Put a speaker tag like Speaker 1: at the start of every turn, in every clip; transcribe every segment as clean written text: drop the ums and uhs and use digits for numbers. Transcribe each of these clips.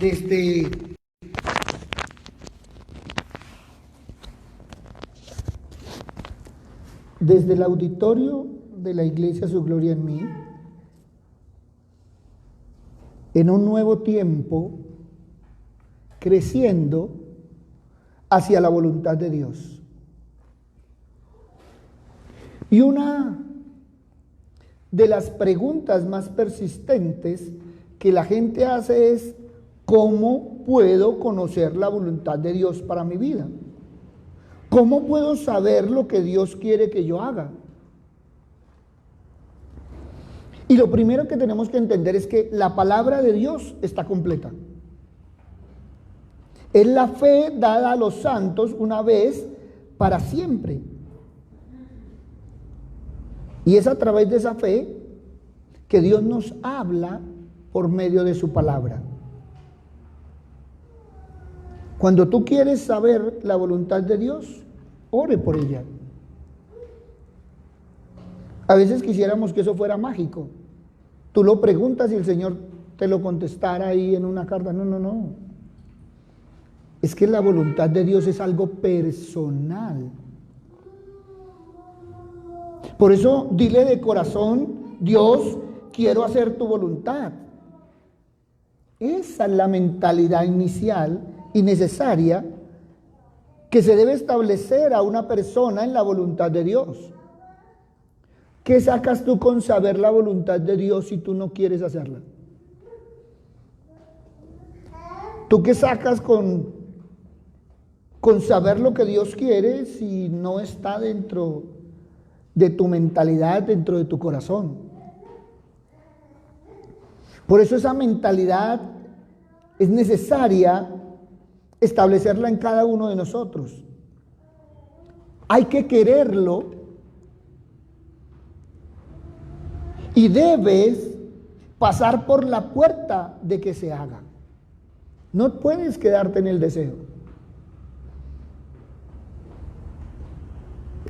Speaker 1: desde el auditorio de la Iglesia Su Gloria en Mí, en un nuevo tiempo, creciendo hacia la voluntad de Dios. Y una de las preguntas más persistentes que la gente hace es: ¿cómo puedo conocer la voluntad de Dios para mi vida? ¿Cómo puedo saber lo que Dios quiere que yo haga? Y lo primero que tenemos que entender es que la palabra de Dios está completa. Es la fe dada a los santos una vez para siempre. Y es a través de esa fe que Dios nos habla por medio de su palabra. Cuando tú quieres saber la voluntad de Dios, ore por ella. A veces quisiéramos que eso fuera mágico. Tú lo preguntas y el Señor te lo contestara ahí en una carta. No. Es que la voluntad de Dios es algo personal. Por eso dile de corazón: Dios, quiero hacer tu voluntad. Esa es la mentalidad inicial y necesaria que se debe establecer a una persona en la voluntad de Dios. ¿Qué sacas tú con saber la voluntad de Dios si tú no quieres hacerla? ¿Tú qué sacas con saber lo que Dios quiere si no está dentro de tu mentalidad, dentro de tu corazón? Por eso esa mentalidad es necesaria establecerla en cada uno de nosotros. Hay que quererlo y debes pasar por la puerta de que se haga. No puedes quedarte en el deseo.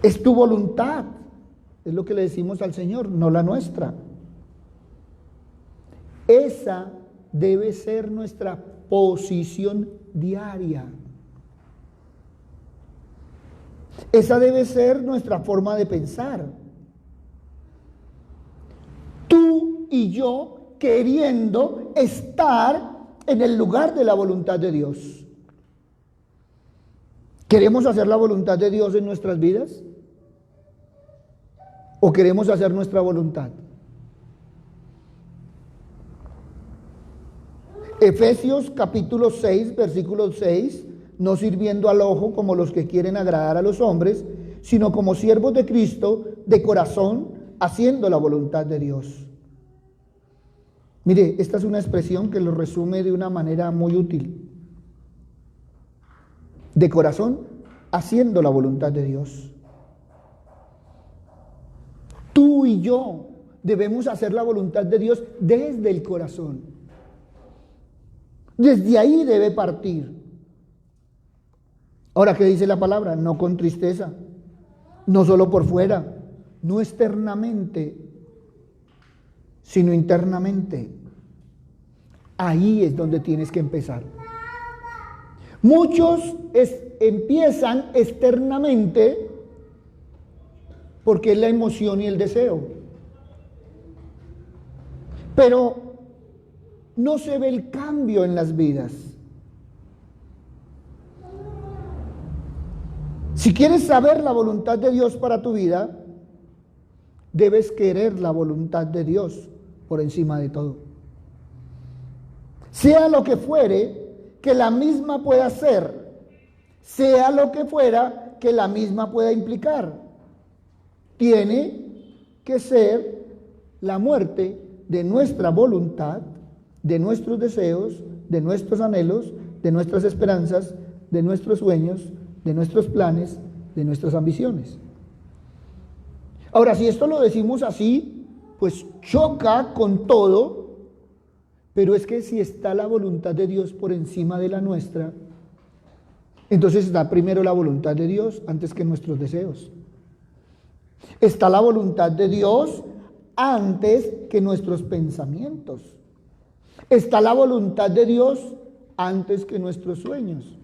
Speaker 1: Es tu voluntad, es lo que le decimos al Señor, no la nuestra. Esa debe ser nuestra posición diaria. Esa debe ser nuestra forma de pensar. Tú y yo queriendo estar en el lugar de la voluntad de Dios. ¿Queremos hacer la voluntad de Dios en nuestras vidas? ¿O queremos hacer nuestra voluntad? Efesios capítulo 6, versículo 6, no sirviendo al ojo como los que quieren agradar a los hombres, sino como siervos de Cristo, de corazón, haciendo la voluntad de Dios. Mire, esta es una expresión que lo resume de una manera muy útil. De corazón, haciendo la voluntad de Dios. Tú y yo debemos hacer la voluntad de Dios desde el corazón. Desde ahí debe partir. Ahora, ¿qué dice la palabra? No con tristeza, no solo por fuera, no externamente, sino internamente. Ahí es donde tienes que empezar. Muchos empiezan externamente porque es la emoción y el deseo. Pero no se ve el cambio en las vidas. Si quieres saber la voluntad de Dios para tu vida, debes querer la voluntad de Dios por encima de todo. Sea lo que fuere que la misma pueda ser, sea lo que fuera que la misma pueda implicar, tiene que ser la muerte de nuestra voluntad, de nuestros deseos, de nuestros anhelos, de nuestras esperanzas, de nuestros sueños, de nuestros planes, de nuestras ambiciones. Ahora, si esto lo decimos así, pues choca con todo, pero es que si está la voluntad de Dios por encima de la nuestra, entonces está primero la voluntad de Dios antes que nuestros deseos. Está la voluntad de Dios antes que nuestros pensamientos. Está la voluntad de Dios antes que nuestros sueños.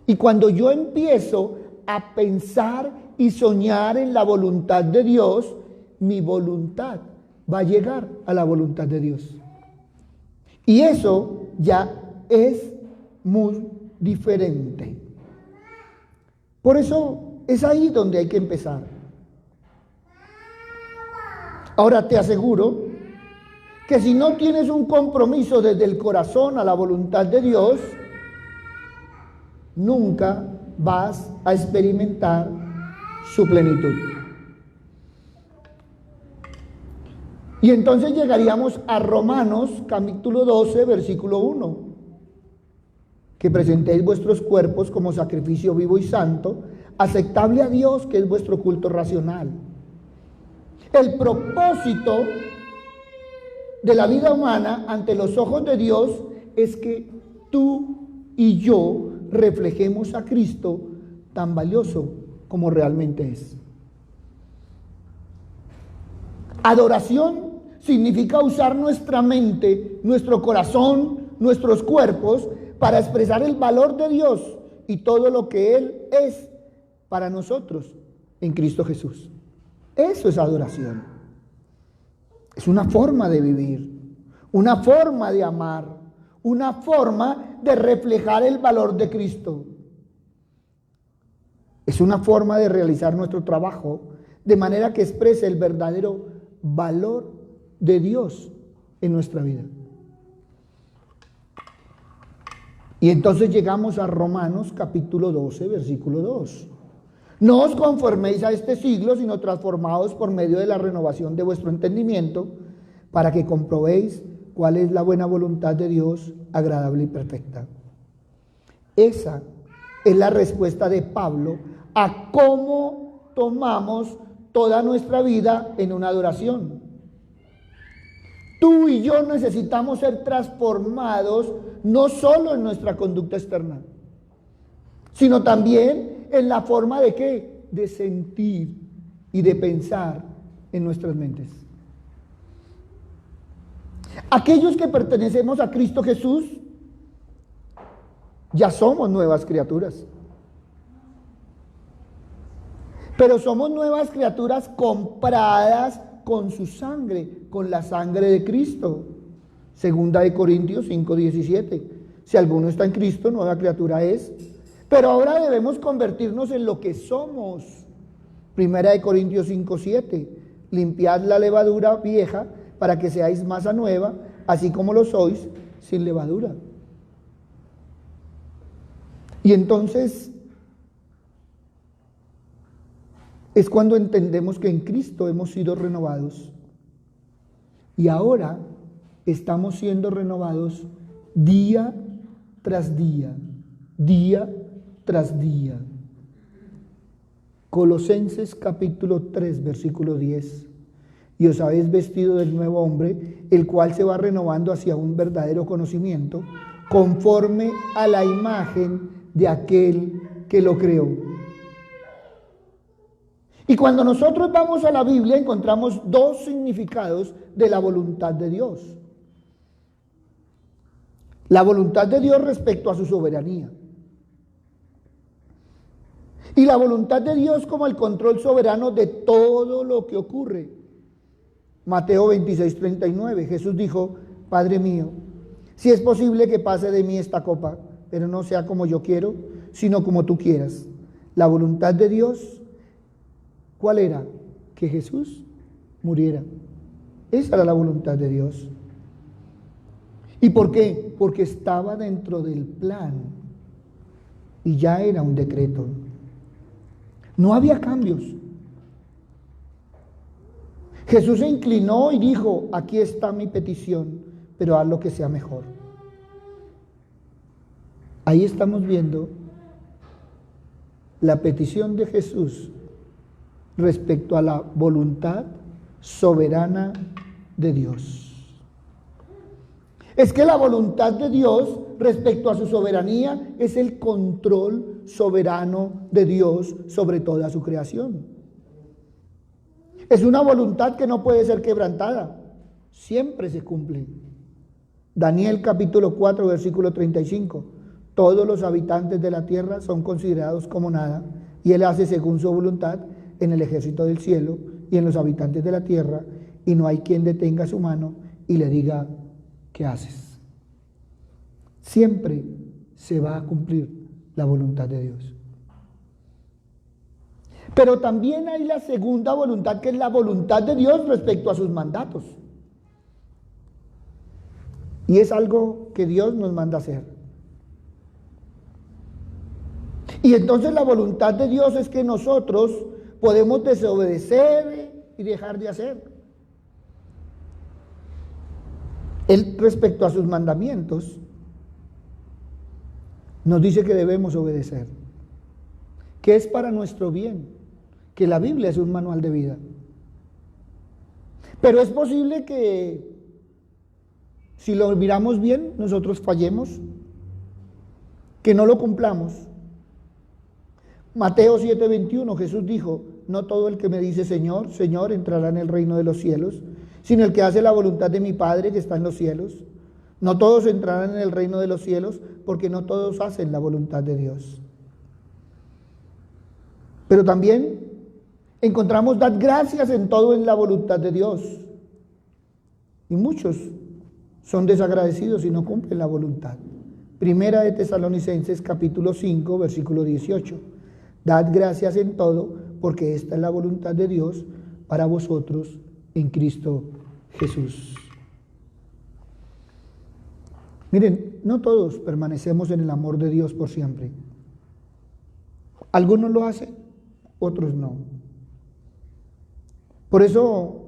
Speaker 1: Y cuando yo empiezo a pensar y soñar en la voluntad de Dios, mi voluntad va a llegar a la voluntad de Dios. Y eso ya es muy diferente. Por eso es ahí donde hay que empezar. Ahora te aseguro que si no tienes un compromiso desde el corazón a la voluntad de Dios, nunca vas a experimentar su plenitud. Y entonces llegaríamos a Romanos capítulo 12, versículo 1. Que presentéis vuestros cuerpos como sacrificio vivo y santo, aceptable a Dios, que es vuestro culto racional. El propósito de la vida humana ante los ojos de Dios es que tú y yo reflejemos a Cristo tan valioso como realmente es. Adoración significa usar nuestra mente, nuestro corazón, nuestros cuerpos para expresar el valor de Dios y todo lo que Él es para nosotros en Cristo Jesús. Eso es adoración. Es una forma de vivir, una forma de amar, una forma de reflejar el valor de Cristo. Es una forma de realizar nuestro trabajo de manera que exprese el verdadero valor de Dios en nuestra vida. Y entonces llegamos a Romanos capítulo 12, versículo 2. No os conforméis a este siglo, sino transformaos por medio de la renovación de vuestro entendimiento, para que comprobéis cuál es la buena voluntad de Dios, agradable y perfecta. Esa es la respuesta de Pablo a cómo tomamos toda nuestra vida en una adoración. Tú y yo necesitamos ser transformados no solo en nuestra conducta externa, sino también en la forma de ¿qué? De sentir y de pensar en nuestras mentes. Aquellos que pertenecemos a Cristo Jesús, ya somos nuevas criaturas. Pero somos nuevas criaturas compradas con su sangre, con la sangre de Cristo. Segunda de Corintios 5:17. Si alguno está en Cristo, nueva criatura es. Pero ahora debemos convertirnos en lo que somos. Primera de Corintios 5:7. Limpiad la levadura vieja para que seáis masa nueva, así como lo sois, sin levadura. Y entonces es cuando entendemos que en Cristo hemos sido renovados. Y ahora estamos siendo renovados día tras día, día tras día. Colosenses capítulo 3, versículo 10. Y os habéis vestido del nuevo hombre, el cual se va renovando hacia un verdadero conocimiento, conforme a la imagen de aquel que lo creó. Y cuando nosotros vamos a la Biblia encontramos dos significados de la voluntad de Dios. La voluntad de Dios respecto a su soberanía. Y la voluntad de Dios como el control soberano de todo lo que ocurre. Mateo 26:39, Jesús dijo: Padre mío, si es posible que pase de mí esta copa, pero no sea como yo quiero, sino como tú quieras. La voluntad de Dios, ¿cuál era? Que Jesús muriera. Esa era la voluntad de Dios. ¿Y por qué? Porque estaba dentro del plan y ya era un decreto. No había cambios. Jesús se inclinó y dijo: aquí está mi petición, pero haz lo que sea mejor. Ahí estamos viendo la petición de Jesús respecto a la voluntad soberana de Dios. Es que la voluntad de Dios respecto a su soberanía es el control soberano de Dios sobre toda su creación. Es una voluntad que no puede ser quebrantada, siempre se cumple. Daniel capítulo 4, versículo 35. Todos los habitantes de la tierra son considerados como nada, y Él hace según su voluntad en el ejército del cielo y en los habitantes de la tierra, y no hay quien detenga su mano y le diga, ¿qué haces? Siempre se va a cumplir la voluntad de Dios. Pero también hay la segunda voluntad, que es la voluntad de Dios respecto a sus mandatos. Y es algo que Dios nos manda hacer. Y entonces la voluntad de Dios es que nosotros podemos desobedecer y dejar de hacer. Él, respecto a sus mandamientos, nos dice que debemos obedecer, que es para nuestro bien, que la Biblia es un manual de vida. Pero es posible que, si lo miramos bien, nosotros fallemos, que no lo cumplamos. Mateo 7:21, Jesús dijo, no todo el que me dice Señor, Señor entrará en el reino de los cielos, sino el que hace la voluntad de mi Padre que está en los cielos. No todos entrarán en el reino de los cielos, porque no todos hacen la voluntad de Dios. Pero también encontramos dar gracias en todo en la voluntad de Dios. Y muchos son desagradecidos y no cumplen la voluntad. Primera de Tesalonicenses capítulo 5, versículo 18. Dad gracias en todo, porque esta es la voluntad de Dios para vosotros en Cristo Jesús. Miren, no todos permanecemos en el amor de Dios por siempre. Algunos lo hacen, otros no. Por eso,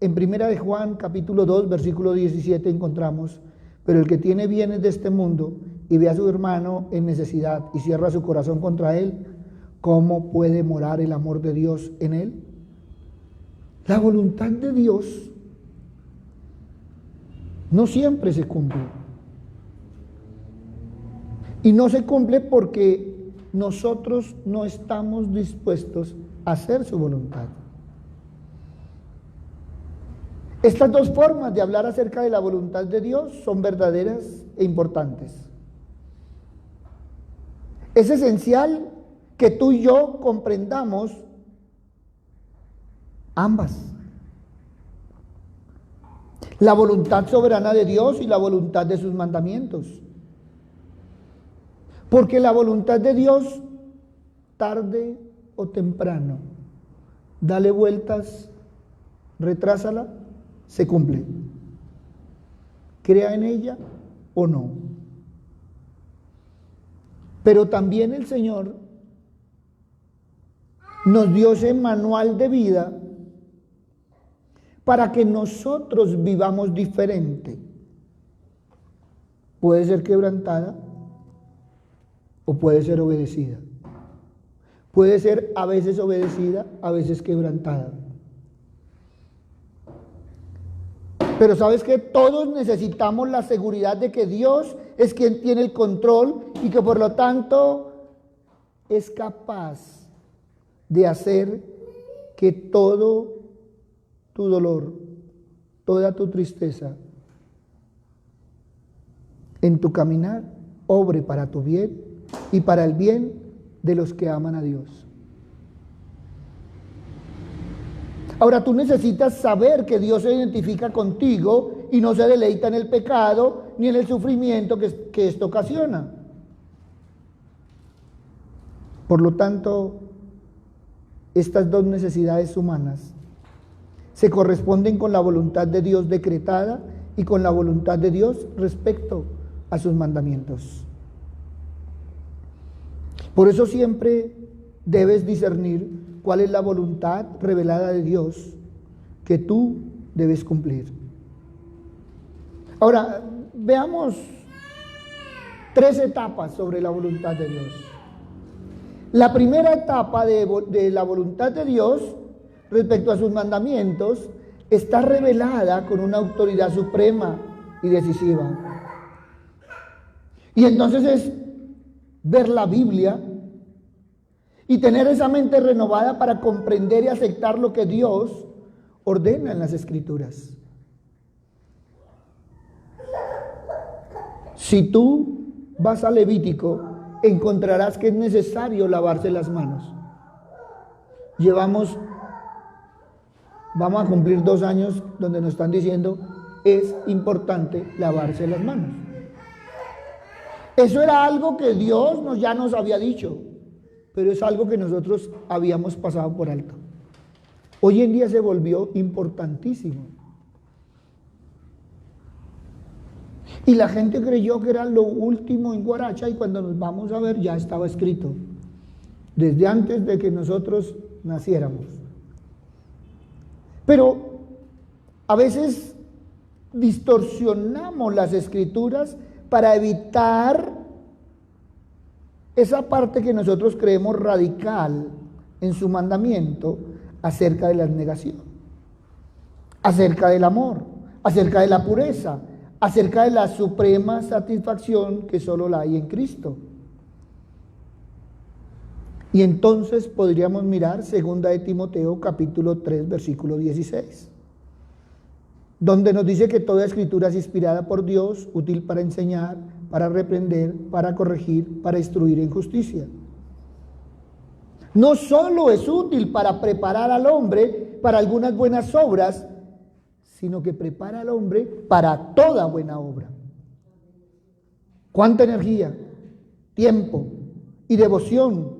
Speaker 1: en Primera de Juan, capítulo 2, versículo 17, encontramos, pero el que tiene bienes de este mundo y ve a su hermano en necesidad y cierra su corazón contra él, ¿cómo puede morar el amor de Dios en él? La voluntad de Dios no siempre se cumple. Y no se cumple porque nosotros no estamos dispuestos a hacer su voluntad. Estas dos formas de hablar acerca de la voluntad de Dios son verdaderas e importantes. Es esencial que tú y yo comprendamos ambas. La voluntad soberana de Dios y la voluntad de sus mandamientos. Porque la voluntad de Dios, tarde o temprano, dale vueltas, retrásala, se cumple. Crea en ella o no. Pero también el Señor nos dio ese manual de vida para que nosotros vivamos diferente. Puede ser quebrantada o puede ser obedecida. Puede ser a veces obedecida, a veces quebrantada. Pero ¿sabes qué? Todos necesitamos la seguridad de que Dios es quien tiene el control y que por lo tanto es capaz de hacer que todo tu dolor, toda tu tristeza en tu caminar obre para tu bien y para el bien de los que aman a Dios. Ahora tú necesitas saber que Dios se identifica contigo y no se deleita en el pecado ni en el sufrimiento que esto ocasiona. Por lo tanto, estas dos necesidades humanas se corresponden con la voluntad de Dios decretada y con la voluntad de Dios respecto a sus mandamientos. Por eso siempre debes discernir cuál es la voluntad revelada de Dios que tú debes cumplir. Ahora, veamos 3 etapas sobre la voluntad de Dios. La primera etapa de la voluntad de Dios respecto a sus mandamientos está revelada con una autoridad suprema y decisiva. Y entonces es ver la Biblia y tener esa mente renovada para comprender y aceptar lo que Dios ordena en las Escrituras. Si tú vas a Levítico, encontrarás que es necesario lavarse las manos. Vamos a cumplir 2 años donde nos están diciendo es importante lavarse las manos. Eso era algo que Dios ya nos había dicho, pero es algo que nosotros habíamos pasado por alto. Hoy en día se volvió importantísimo. Y la gente creyó que era lo último en Guaracha, y cuando nos vamos a ver ya estaba escrito, desde antes de que nosotros naciéramos. Pero a veces distorsionamos las escrituras para evitar esa parte que nosotros creemos radical en su mandamiento acerca de la abnegación, acerca del amor, acerca de la pureza, acerca de la suprema satisfacción que solo la hay en Cristo. Y entonces podríamos mirar 2 de Timoteo capítulo 3 versículo 16, donde nos dice que toda escritura es inspirada por Dios, útil para enseñar, para reprender, para corregir, para instruir en justicia. No solo es útil para preparar al hombre para algunas buenas obras, sino que prepara al hombre para toda buena obra. ¿Cuánta energía, tiempo y devoción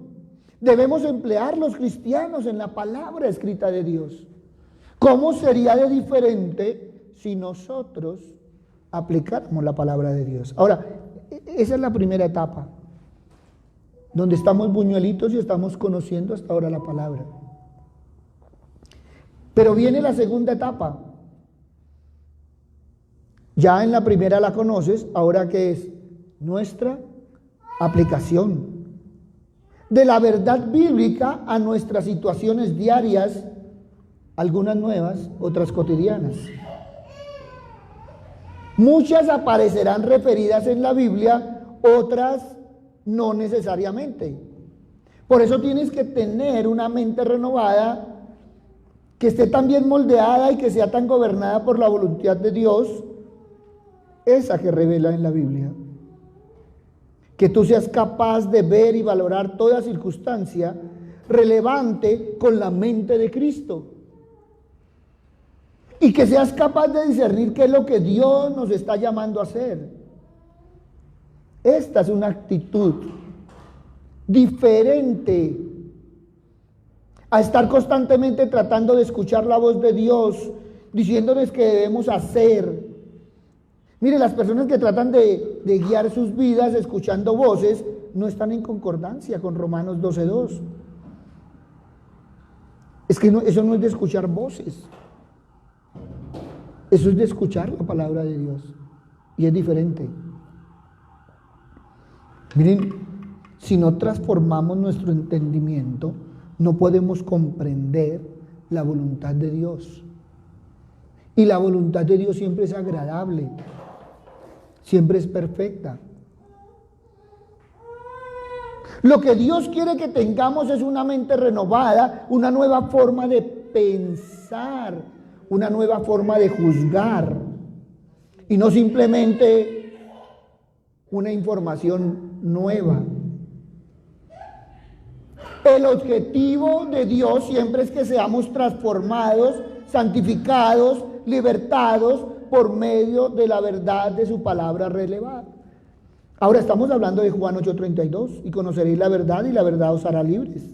Speaker 1: debemos emplear los cristianos en la palabra escrita de Dios? ¿Cómo sería de diferente si nosotros aplicáramos la palabra de Dios? Ahora, esa es la primera etapa, donde estamos buñuelitos y estamos conociendo hasta ahora la palabra. Pero viene la segunda etapa. Ya en la primera la conoces, ahora que es nuestra aplicación de la verdad bíblica a nuestras situaciones diarias, algunas nuevas, otras cotidianas. Muchas aparecerán referidas en la Biblia, otras no necesariamente. Por eso tienes que tener una mente renovada, que esté tan bien moldeada y que sea tan gobernada por la voluntad de Dios, esa que revela en la Biblia. Que tú seas capaz de ver y valorar toda circunstancia relevante con la mente de Cristo. Y que seas capaz de discernir qué es lo que Dios nos está llamando a hacer. Esta es una actitud diferente a estar constantemente tratando de escuchar la voz de Dios, diciéndoles que debemos hacer. Mire, las personas que tratan de guiar sus vidas escuchando voces no están en concordancia con Romanos 12:2. Es que eso no es de escuchar voces. Eso es de escuchar la palabra de Dios. Y es diferente. Miren, si no transformamos nuestro entendimiento, no podemos comprender la voluntad de Dios. Y la voluntad de Dios siempre es agradable, siempre es perfecta. Lo que Dios quiere que tengamos es una mente renovada, una nueva forma de pensar, una nueva forma de juzgar, y no simplemente una información nueva. El objetivo de Dios siempre es que seamos transformados, santificados, libertados por medio de la verdad de su palabra revelada. Ahora estamos hablando de Juan 8:32, y conoceréis la verdad y la verdad os hará libres.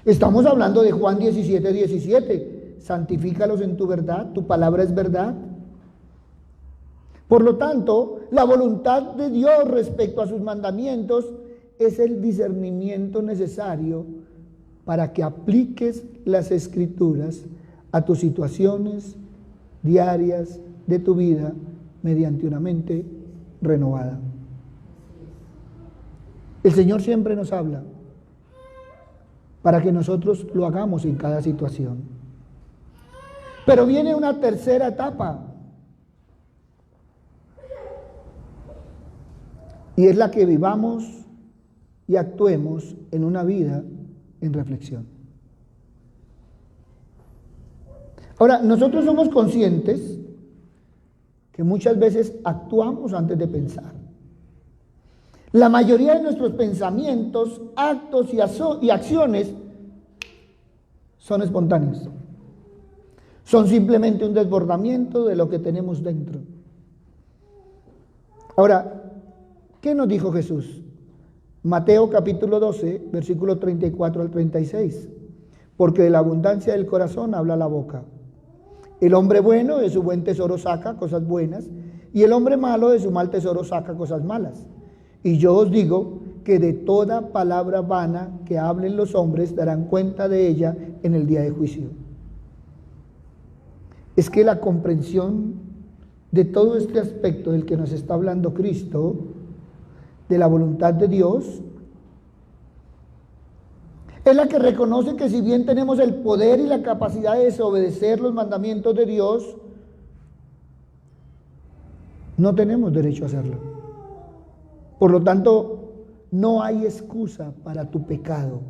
Speaker 1: Estamos hablando de Juan 17:17, santifícalos en tu verdad, tu palabra es verdad. Por lo tanto, la voluntad de Dios respecto a sus mandamientos es el discernimiento necesario para que apliques las escrituras a tus situaciones diarias de tu vida mediante una mente renovada. El Señor siempre nos habla para que nosotros lo hagamos en cada situación. Pero viene una tercera etapa, y es la que vivamos y actuemos en una vida en reflexión. Ahora, nosotros somos conscientes que muchas veces actuamos antes de pensar. La mayoría de nuestros pensamientos, actos y acciones son espontáneos. Son simplemente un desbordamiento de lo que tenemos dentro. Ahora, ¿qué nos dijo Jesús? Mateo capítulo 12, versículo 34 al 36. Porque de la abundancia del corazón habla la boca. El hombre bueno de su buen tesoro saca cosas buenas, y el hombre malo de su mal tesoro saca cosas malas. Y yo os digo que de toda palabra vana que hablen los hombres darán cuenta de ella en el día de juicio. Es que la comprensión de todo este aspecto del que nos está hablando Cristo, de la voluntad de Dios, es la que reconoce que si bien tenemos el poder y la capacidad de desobedecer los mandamientos de Dios, no tenemos derecho a hacerlo. Por lo tanto, no hay excusa para tu pecado.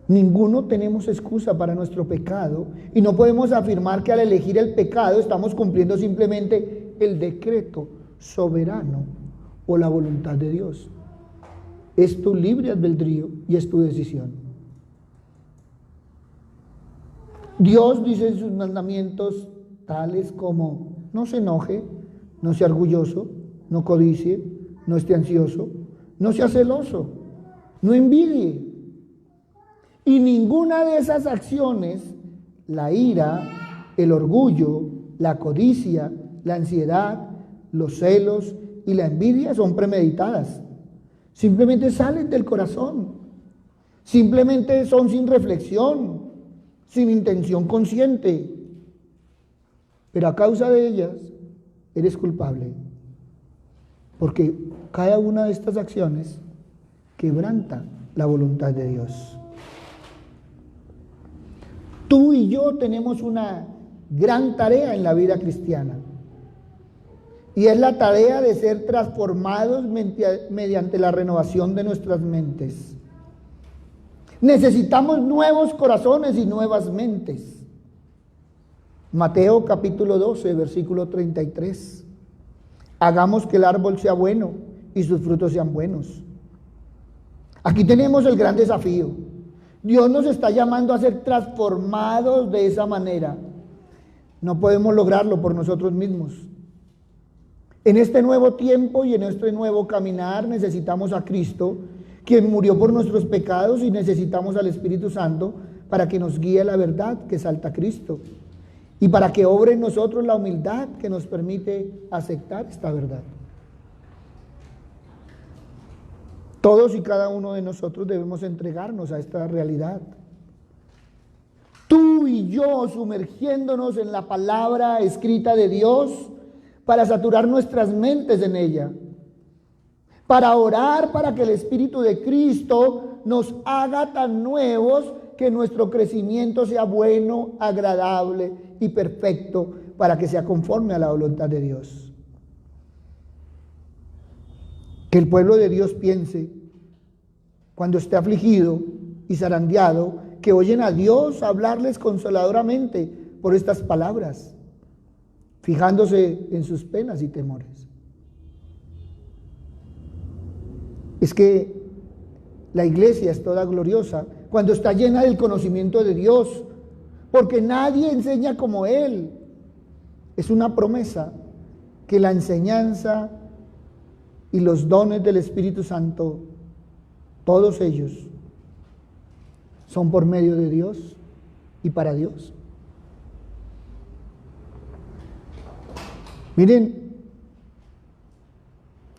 Speaker 1: Ninguno tenemos excusa para nuestro pecado y no podemos afirmar que al elegir el pecado estamos cumpliendo simplemente el decreto soberano o la voluntad de Dios. Es tu libre albedrío y es tu decisión. Dios dice en sus mandamientos tales como no se enoje, no sea orgulloso, no codicie, no esté ansioso, no sea celoso, no envidie. Y ninguna de esas acciones, la ira, el orgullo, la codicia, la ansiedad, los celos y la envidia son premeditadas. Simplemente salen del corazón. Simplemente son sin reflexión, sin intención consciente. Pero a causa de ellas, eres culpable. Porque cada una de estas acciones quebranta la voluntad de Dios. Tú y yo tenemos una gran tarea en la vida cristiana. Y es la tarea de ser transformados mediante la renovación de nuestras mentes. Necesitamos nuevos corazones y nuevas mentes. Mateo capítulo 12, versículo 33. Hagamos que el árbol sea bueno y sus frutos sean buenos. Aquí tenemos el gran desafío. Dios nos está llamando a ser transformados de esa manera. No podemos lograrlo por nosotros mismos. En este nuevo tiempo y en este nuevo caminar necesitamos a Cristo, quien murió por nuestros pecados, y necesitamos al Espíritu Santo para que nos guíe a la verdad que salta a Cristo y para que obre en nosotros la humildad que nos permite aceptar esta verdad. Todos y cada uno de nosotros debemos entregarnos a esta realidad. Tú y yo sumergiéndonos en la palabra escrita de Dios para saturar nuestras mentes en ella, para orar para que el Espíritu de Cristo nos haga tan nuevos que nuestro crecimiento sea bueno, agradable y perfecto, para que sea conforme a la voluntad de Dios. Que el pueblo de Dios piense, cuando esté afligido y zarandeado, que oyen a Dios hablarles consoladoramente por estas palabras, fijándose en sus penas y temores. Es que la iglesia es toda gloriosa cuando está llena del conocimiento de Dios, porque nadie enseña como Él. Es una promesa que la enseñanza y los dones del Espíritu Santo, todos ellos, son por medio de Dios y para Dios. Miren,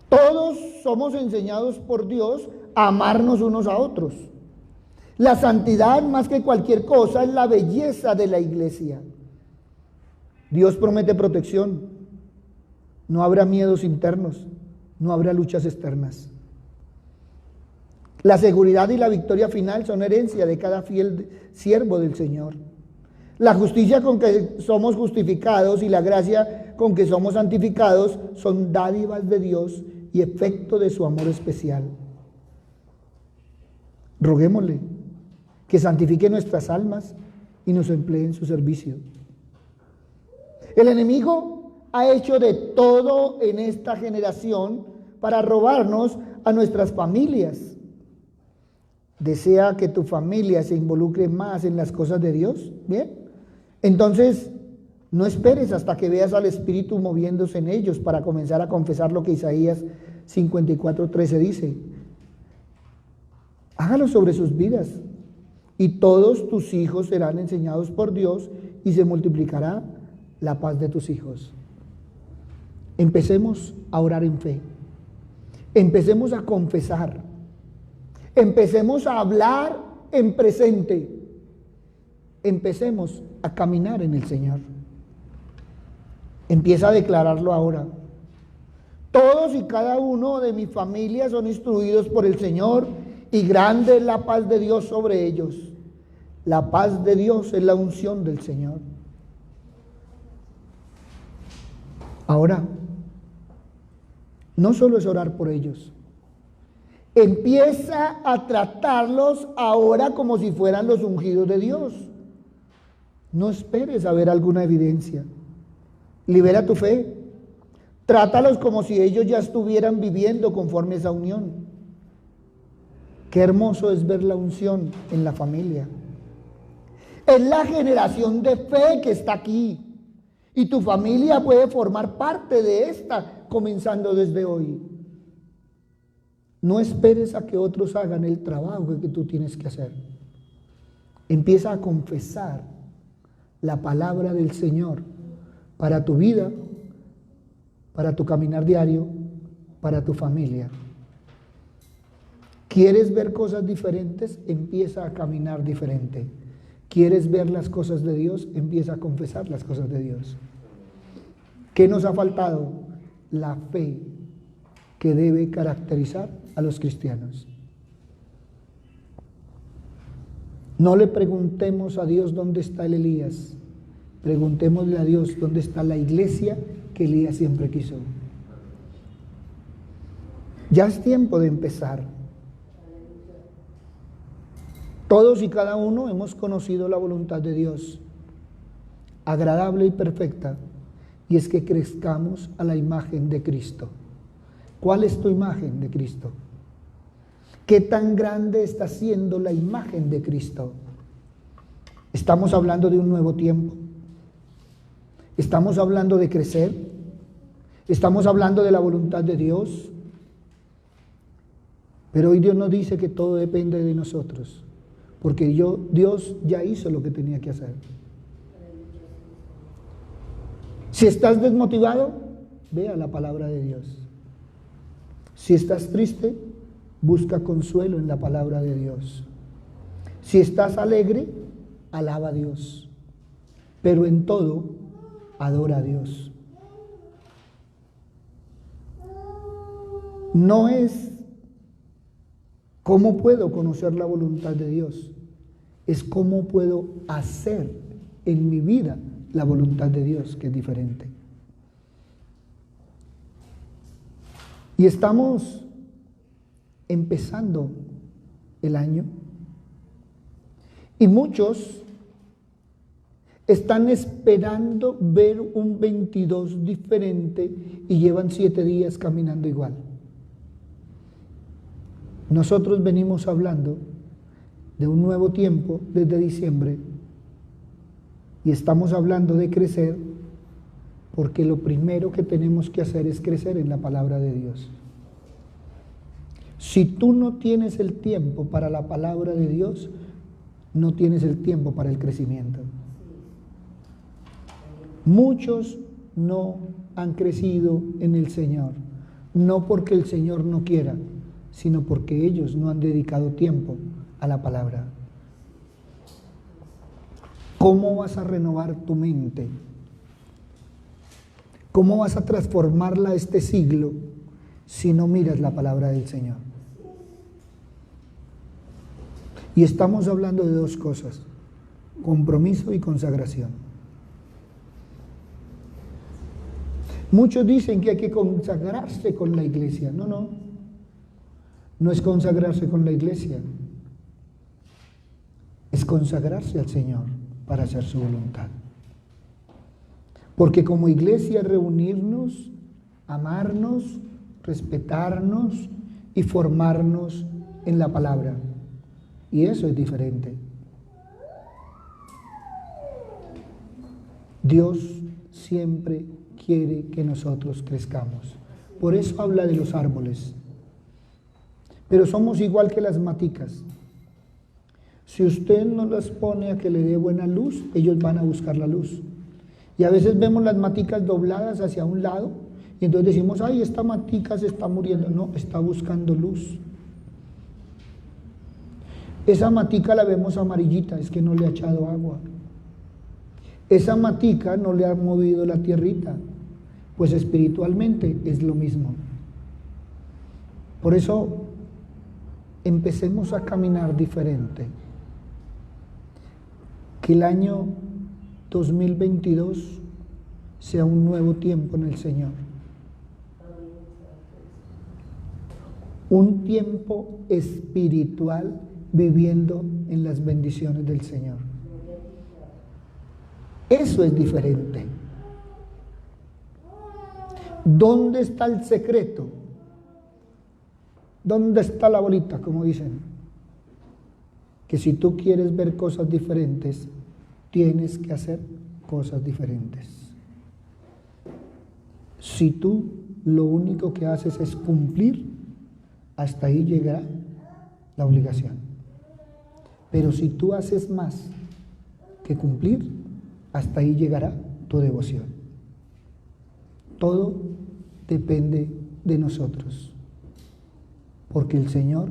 Speaker 1: todos somos enseñados por Dios a amarnos unos a otros. La santidad, más que cualquier cosa, es la belleza de la iglesia. Dios promete protección. No habrá miedos internos, no habrá luchas externas. La seguridad y la victoria final son herencia de cada fiel siervo del Señor. La justicia con que somos justificados y la gracia con que somos santificados son dádivas de Dios y efecto de su amor especial. Roguémosle que santifique nuestras almas y nos emplee en su servicio. El enemigo ha hecho de todo en esta generación para robarnos a nuestras familias. ¿Desea que tu familia se involucre más en las cosas de Dios? Bien. Entonces, no esperes hasta que veas al Espíritu moviéndose en ellos para comenzar a confesar lo que Isaías 54:13 dice. Hágalo sobre sus vidas, y todos tus hijos serán enseñados por Dios, y se multiplicará la paz de tus hijos. Empecemos a orar en fe. Empecemos a confesar. Empecemos a hablar en presente. Empecemos a caminar en el Señor. Empieza a declararlo ahora. Todos y cada uno de mi familia son instruidos por el Señor, y grande es la paz de Dios sobre ellos. La paz de Dios es la unción del Señor. Ahora, no solo es orar por ellos. Empieza a tratarlos ahora como si fueran los ungidos de Dios. No esperes a ver alguna evidencia. Libera tu fe. Trátalos como si ellos ya estuvieran viviendo conforme a esa unión. Qué hermoso es ver la unción en la familia. Es la generación de fe que está aquí. Y tu familia puede formar parte de esta, comenzando desde hoy. No esperes a que otros hagan el trabajo que tú tienes que hacer. Empieza a confesar la palabra del Señor para tu vida, para tu caminar diario, para tu familia. ¿Quieres ver cosas diferentes? Empieza a caminar diferente. ¿Quieres ver las cosas de Dios? Empieza a confesar las cosas de Dios. ¿Qué nos ha faltado? La fe que debe caracterizar a los cristianos. No le preguntemos a Dios dónde está el Elías. Preguntémosle a Dios dónde está la iglesia que Elías siempre quiso. Ya es tiempo de empezar. Todos y cada uno hemos conocido la voluntad de Dios, agradable y perfecta, y es que crezcamos a la imagen de Cristo. ¿Cuál es tu imagen de Cristo? ¿Qué tan grande está siendo la imagen de Cristo? Estamos hablando de un nuevo tiempo. Estamos hablando de crecer. Estamos hablando de la voluntad de Dios. Pero hoy Dios nos dice que todo depende de nosotros. Porque Dios ya hizo lo que tenía que hacer. Si estás desmotivado, ve a la palabra de Dios. Si estás triste, busca consuelo en la palabra de Dios. Si estás alegre, alaba a Dios. Pero en todo, adora a Dios. No es cómo puedo conocer la voluntad de Dios, es cómo puedo hacer en mi vida la voluntad de Dios, que es diferente. Y estamos empezando el año y muchos están esperando ver un 22 diferente y llevan 7 días caminando igual. Nosotros venimos hablando de un nuevo tiempo desde diciembre y estamos hablando de crecer porque lo primero que tenemos que hacer es crecer en la palabra de Dios. Si tú no tienes el tiempo para la palabra de Dios, no tienes el tiempo para el crecimiento. Muchos no han crecido en el Señor, no porque el Señor no quiera, sino porque ellos no han dedicado tiempo a la palabra. ¿Cómo vas a renovar tu mente? ¿Cómo vas a transformarla este siglo si no miras la palabra del Señor? Y estamos hablando de 2 cosas: compromiso y consagración. Muchos dicen que hay que consagrarse con la iglesia. No es consagrarse con la iglesia, es consagrarse al Señor para hacer su voluntad. Porque como iglesia reunirnos, amarnos, respetarnos y formarnos en la palabra. Y eso es diferente. Dios siempre quiere que nosotros crezcamos. Por eso habla de los árboles. Pero somos igual que las maticas. Si usted no las pone a que le dé buena luz, ellos van a buscar la luz. Y a veces vemos las maticas dobladas hacia un lado y entonces decimos, ay, esta matica se está muriendo. No, está buscando luz. Esa matica la vemos amarillita, es que no le ha echado agua. Esa matica no le ha movido la tierrita, pues espiritualmente es lo mismo. Por eso empecemos a caminar diferente. Que el año 2022 sea un nuevo tiempo en el Señor. Un tiempo espiritual viviendo en las bendiciones del Señor. Eso es diferente. ¿Dónde está el secreto? ¿Dónde está la bolita, como dicen? Que si tú quieres ver cosas diferentes, tienes que hacer cosas diferentes. Si tú lo único que haces es cumplir, hasta ahí llegará la obligación. Pero si tú haces más que cumplir, hasta ahí llegará tu devoción. Todo depende de nosotros, porque el Señor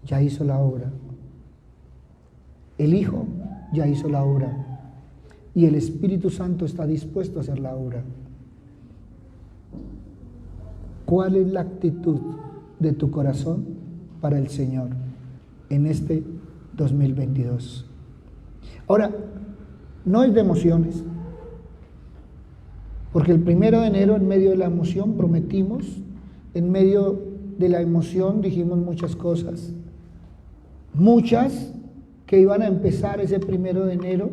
Speaker 1: ya hizo la obra. El Hijo ya hizo la obra y el Espíritu Santo está dispuesto a hacer la obra. ¿Cuál es la actitud de tu corazón para el Señor en este 2022? Ahora, no es de emociones, porque el 1 de enero en medio de la emoción prometimos, en medio de la emoción dijimos muchas cosas, muchas que iban a empezar ese 1 de enero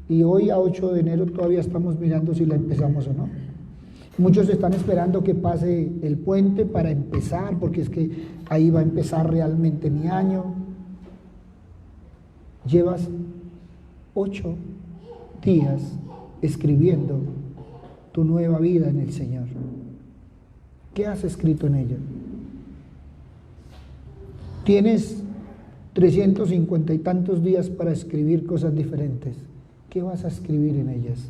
Speaker 1: y hoy a 8 de enero todavía estamos mirando si la empezamos o no. Muchos están esperando que pase el puente para empezar, porque es que ahí va a empezar realmente mi año. Llevas 8 días escribiendo tu nueva vida en el Señor. ¿Qué has escrito en ella? Tienes 350 y tantos días para escribir cosas diferentes. ¿Qué vas a escribir en ellas?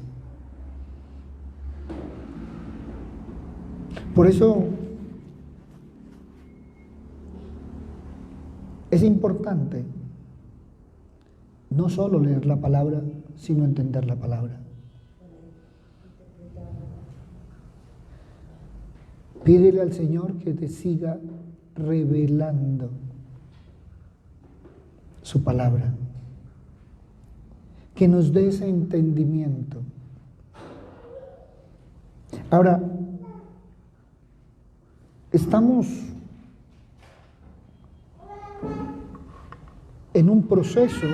Speaker 1: Por eso es importante no solo leer la palabra, sino entender la palabra. Pídele al Señor que te siga revelando su palabra, que nos dé ese entendimiento. Ahora, estamos en un proceso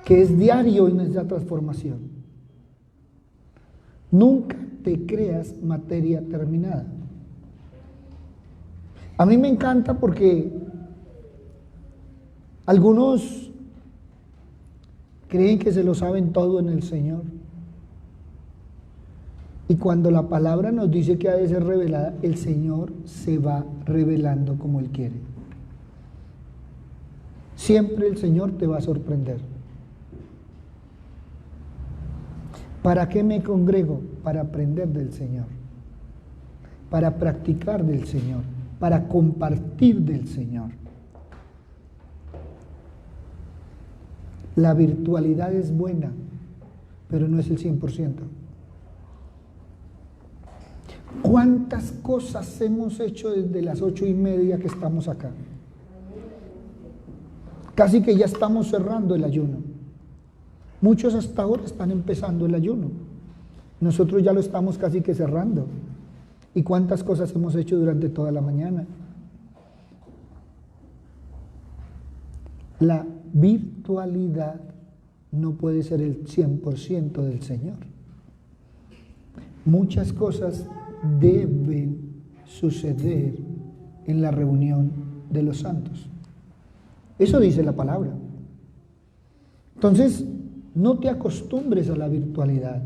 Speaker 1: que es diario en esa transformación. Nunca te creas materia terminada. A mí me encanta porque algunos creen que se lo saben todo en el Señor. Y cuando la palabra nos dice que ha de ser revelada, el Señor se va revelando como Él quiere. Siempre el Señor te va a sorprender. ¿Para qué me congrego? Para aprender del Señor, para practicar del Señor, para compartir del Señor. La virtualidad es buena, pero no es el 100%. ¿Cuántas cosas hemos hecho desde las 8:30 que estamos acá? Casi que ya estamos cerrando el ayuno. Muchos hasta ahora están empezando el ayuno. Nosotros ya lo estamos casi que cerrando. ¿Y cuántas cosas hemos hecho durante toda la mañana? La virtualidad no puede ser el 100% del Señor. Muchas cosas deben suceder en la reunión de los santos. Eso dice la palabra. Entonces, no te acostumbres a la virtualidad.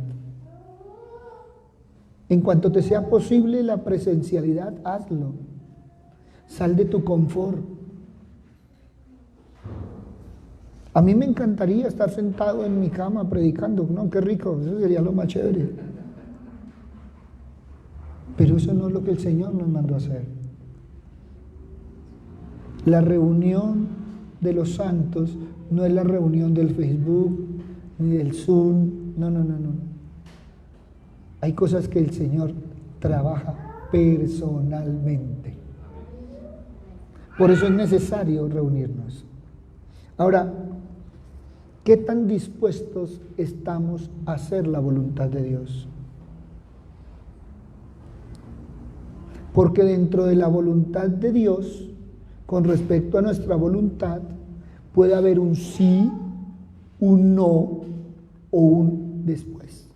Speaker 1: En cuanto te sea posible la presencialidad, hazlo. Sal de tu confort. A mí me encantaría estar sentado en mi cama predicando. No, qué rico, eso sería lo más chévere. Pero eso no es lo que el Señor nos mandó a hacer. La reunión de los santos no es la reunión del Facebook ni del Zoom. No. Hay cosas que el Señor trabaja personalmente. Por eso es necesario reunirnos. Ahora, ¿qué tan dispuestos estamos a hacer la voluntad de Dios? Porque dentro de la voluntad de Dios, con respecto a nuestra voluntad, puede haber un sí, un no o un después.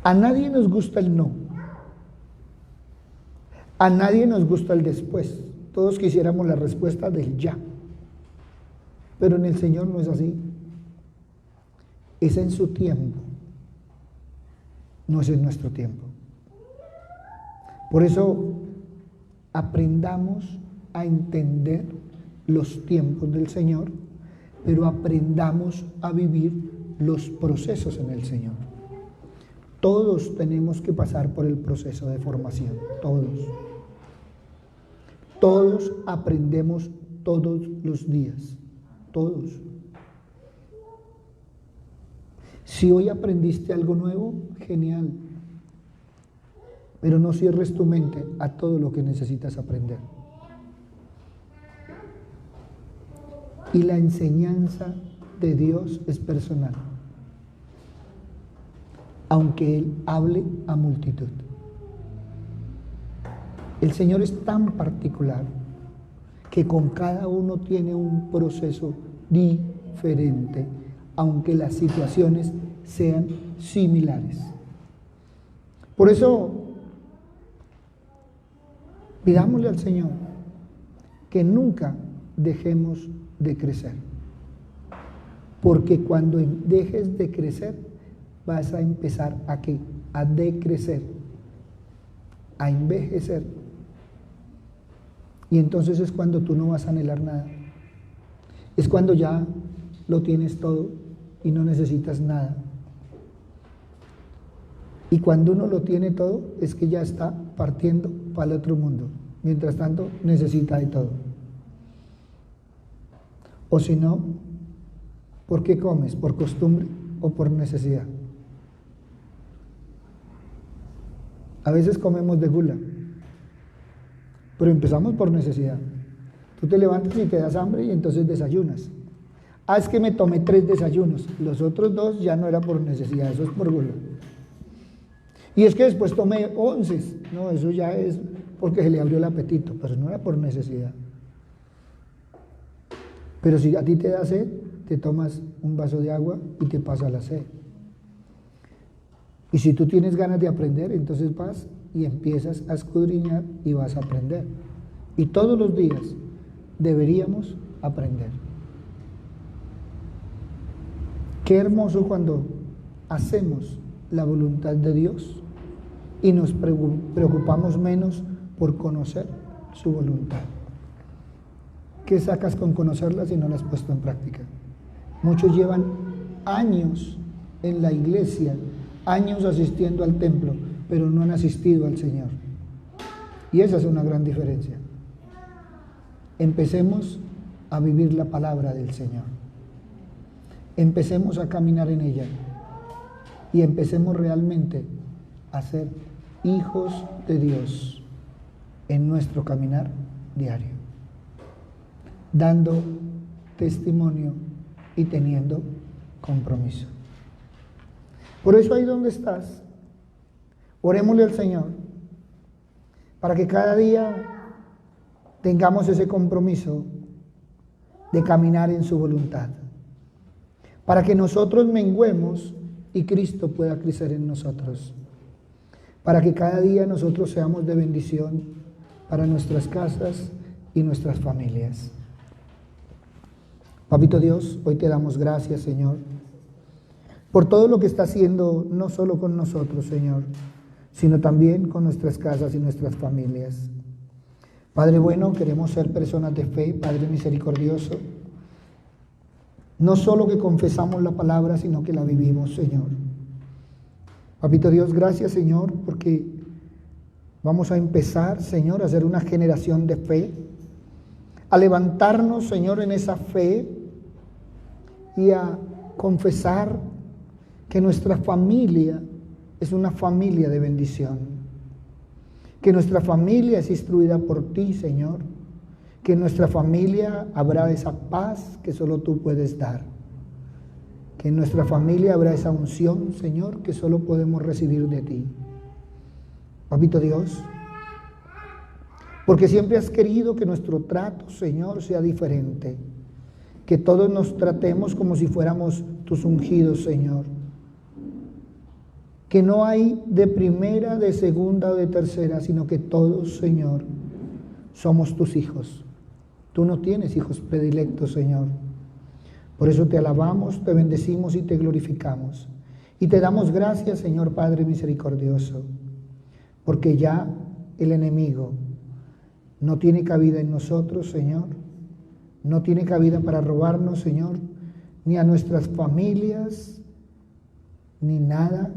Speaker 1: A nadie nos gusta el no. A nadie nos gusta el después. Todos quisiéramos la respuesta del ya. Pero en el Señor no es así. Es en su tiempo. No es en nuestro tiempo. Por eso aprendamos a entender los tiempos del Señor, pero aprendamos a vivir los procesos en el Señor. Todos tenemos que pasar por el proceso de formación, todos. Todos aprendemos todos los días, todos. Si hoy aprendiste algo nuevo, genial. Pero no cierres tu mente a todo lo que necesitas aprender. Y la enseñanza de Dios es personal, aunque Él hable a multitud. El Señor es tan particular que con cada uno tiene un proceso diferente, aunque las situaciones sean similares. Por eso, pidámosle al Señor que nunca dejemos de crecer, porque cuando dejes de crecer vas a empezar a ¿qué? A decrecer, a envejecer, y entonces es cuando tú no vas a anhelar nada, es cuando ya lo tienes todo y no necesitas nada. Y cuando uno lo tiene todo, es que ya está partiendo para el otro mundo. Mientras tanto, necesita de todo. O si no, ¿por qué comes? ¿Por costumbre o por necesidad? A veces comemos de gula, pero empezamos por necesidad. Tú te levantas y te das hambre y entonces desayunas. Ah, es que me tomé 3 desayunos. Los otros 2 ya no era por necesidad, eso es por gula. Y es que después tomé 11. No, eso ya es porque se le abrió el apetito, pero no era por necesidad. Pero si a ti te da sed, te tomas un vaso de agua y te pasa la sed. Y si tú tienes ganas de aprender, entonces vas y empiezas a escudriñar y vas a aprender. Y todos los días deberíamos aprender. Qué hermoso cuando hacemos la voluntad de Dios y nos preocupamos menos por conocer su voluntad. ¿Qué sacas con conocerla si no la has puesto en práctica? Muchos llevan años en la iglesia, años asistiendo al templo, pero no han asistido al Señor. Y esa es una gran diferencia. Empecemos a vivir la palabra del Señor. Empecemos a caminar en ella. Y empecemos realmente a ser hijos de Dios en nuestro caminar diario, dando testimonio y teniendo compromiso. Por eso ahí donde estás, orémosle al Señor para que cada día tengamos ese compromiso de caminar en su voluntad, para que nosotros menguemos y Cristo pueda crecer en nosotros, para que cada día nosotros seamos de bendición para nuestras casas y nuestras familias. Papito Dios, hoy te damos gracias, Señor, por todo lo que está haciendo, no solo con nosotros, Señor, sino también con nuestras casas y nuestras familias. Padre bueno, queremos ser personas de fe, Padre misericordioso, no solo que confesamos la palabra, sino que la vivimos, Señor. Papito Dios, gracias, Señor, porque vamos a empezar, Señor, a ser una generación de fe, a levantarnos, Señor, en esa fe y a confesar que nuestra familia es una familia de bendición, que nuestra familia es instruida por ti, Señor, que en nuestra familia habrá esa paz que solo tú puedes dar, que en nuestra familia habrá esa unción, Señor, que solo podemos recibir de ti. Papito Dios, porque siempre has querido que nuestro trato, Señor, sea diferente, que todos nos tratemos como si fuéramos tus ungidos, Señor, que no hay de primera, de segunda o de tercera, sino que todos, Señor, somos tus hijos. Tú no tienes hijos predilectos, Señor. Por eso te alabamos, te bendecimos y te glorificamos. Y te damos gracias, Señor Padre misericordioso, porque ya el enemigo no tiene cabida en nosotros, Señor. No tiene cabida para robarnos, Señor, ni a nuestras familias, ni nada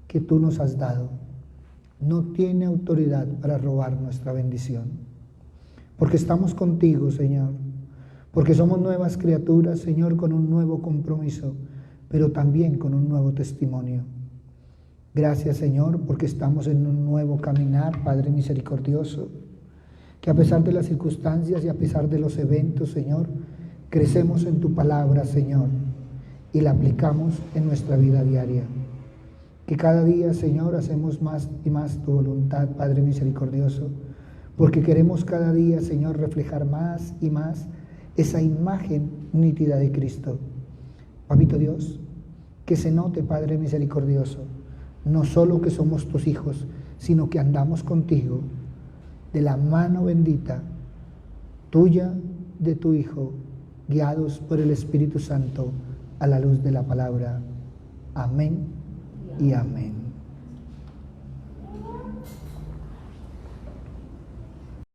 Speaker 1: que tú nos has dado. No tiene autoridad para robar nuestra bendición. Porque estamos contigo, Señor. Porque somos nuevas criaturas, Señor, con un nuevo compromiso, pero también con un nuevo testimonio. Gracias, Señor, porque estamos en un nuevo caminar, Padre misericordioso, que a pesar de las circunstancias y a pesar de los eventos, Señor, crecemos en tu palabra, Señor, y la aplicamos en nuestra vida diaria. Que cada día, Señor, hacemos más y más tu voluntad, Padre misericordioso, porque queremos cada día, Señor, reflejar más y más esa imagen nítida de Cristo. Papito Dios, que se note, Padre misericordioso, no solo que somos tus hijos, sino que andamos contigo de la mano bendita tuya, de tu Hijo, guiados por el Espíritu Santo a la luz de la palabra. Amén y amén.